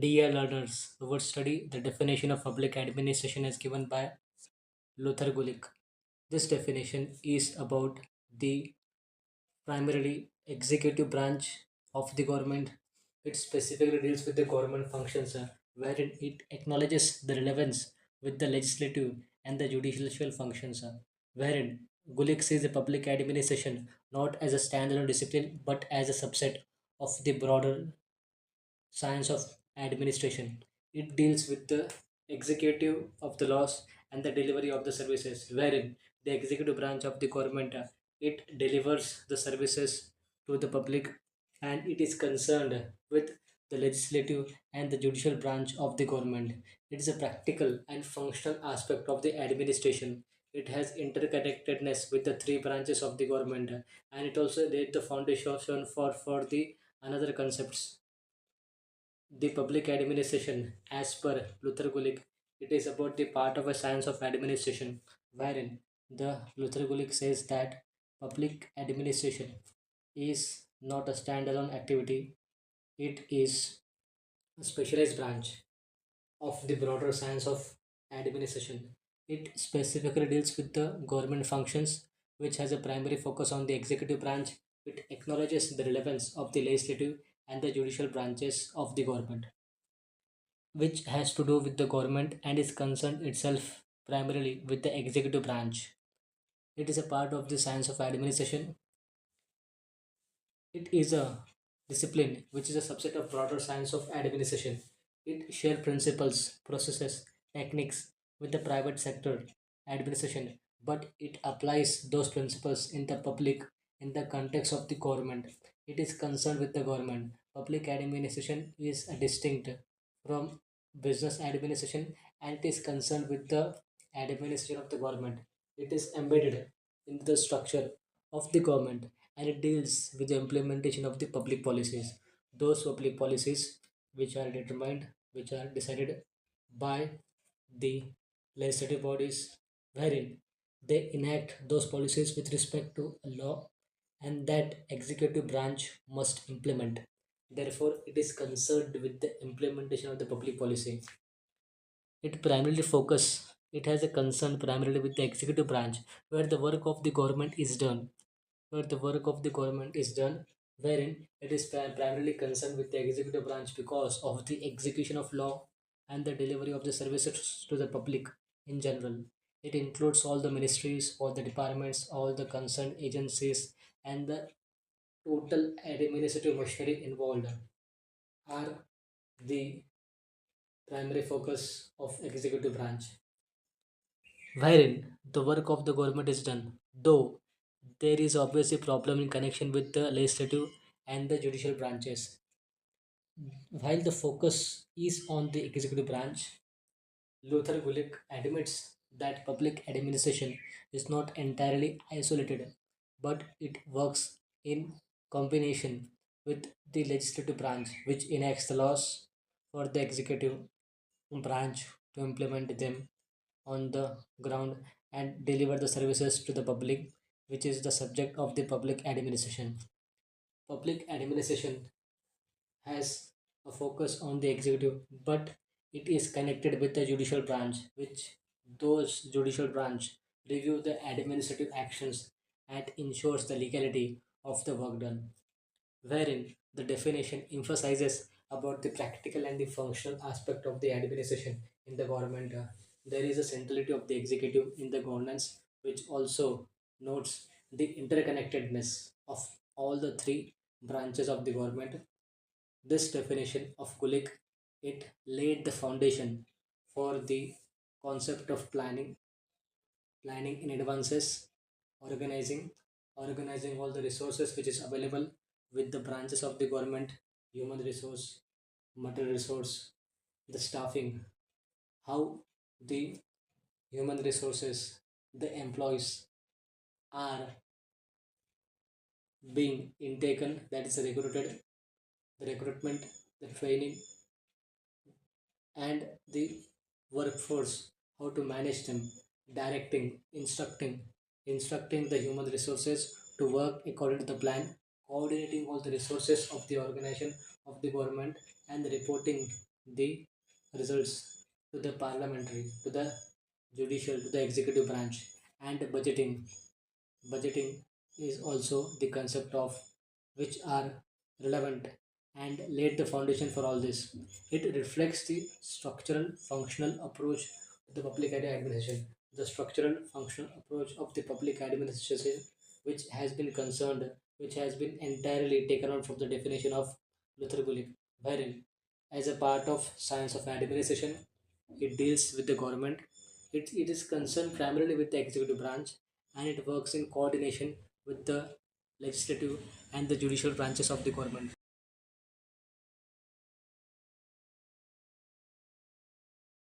Dear learners, we would study the definition of public administration as given by Luther Gulick. This definition is about the primarily executive branch of the government. It specifically deals with the government functions, wherein it acknowledges the relevance with the legislative and the judicial functions, wherein Gulick sees the public administration not as a standalone discipline but as a subset of the broader science of administration. It deals with the executive of the laws and the delivery of the services, wherein the executive branch of the government it delivers the services to the public, and it is concerned with the legislative and the judicial branch of the government. It is a practical and functional aspect of the administration. It has interconnectedness with the three branches of the government, and it also laid the foundation for the another concepts. The public administration, as per Luther Gulick, it is about the part of a science of administration, wherein the Luther Gulick says that public administration is not a standalone activity, it is a specialized branch of the broader science of administration. It specifically deals with the government functions, which has a primary focus on the executive branch. It acknowledges the relevance of the legislative and the judicial branches of the government, which has to do with the government and is concerned itself primarily with the executive branch. It is a part of the science of administration. It is a discipline which is a subset of broader science of administration. It shares principles, processes, techniques with the private sector administration, but it applies those principles in the public in the context of the government. It is concerned with the government. Public administration is distinct from business administration, and it is concerned with the administration of the government. It is embedded in the structure of the government, and it deals with the implementation of the public policies. Those public policies which are determined, which are decided by the legislative bodies, wherein they enact those policies with respect to a law, and that executive branch must implement. Therefore, it is concerned with the implementation of the public policy. It has a concern primarily with the executive branch, where the work of the government is done where the work of the government is done, wherein it is primarily concerned with the executive branch because of the execution of law and the delivery of the services to the public in general. It includes all the ministries, all the departments, all the concerned agencies, and the total administrative machinery involved are the primary focus of executive branch, wherein the work of the government is done, though there is obviously problem in connection with the legislative and the judicial branches. While the focus is on the executive branch, Luther Gulick admits that public administration is not entirely isolated, but it works in combination with the legislative branch, which enacts the laws for the executive branch to implement them on the ground and deliver the services to the public, which is the subject of the public administration. Public administration has a focus on the executive, but it is connected with the judicial branch, which those judicial branch review the administrative actions and ensures the legality of the work done, wherein the definition emphasizes about the practical and the functional aspect of the administration in the government. There is a centrality of the executive in the governance, which also notes the interconnectedness of all the three branches of the government. This definition of Gulick it laid the foundation for the concept of planning in advances, organizing, organizing all the resources which is available with the branches of the government, human resource, material resource, the staffing, how the human resources, the employees are being intaken, that is recruited, the recruitment, the training, and the workforce, how to manage them, directing, instructing the human resources to work according to the plan, coordinating all the resources of the organization of the government, and reporting the results to the parliamentary, to the judicial, to the executive branch. And budgeting is also the concept of which are relevant and laid the foundation for all this. It reflects the structural functional approach to the public administration. The structural functional approach of the public administration, which has been concerned, which has been entirely taken out from the definition of Luther Gulick, wherein as a part of science of administration, it deals with the government. It is concerned primarily with the executive branch, and it works in coordination with the legislative and the judicial branches of the government.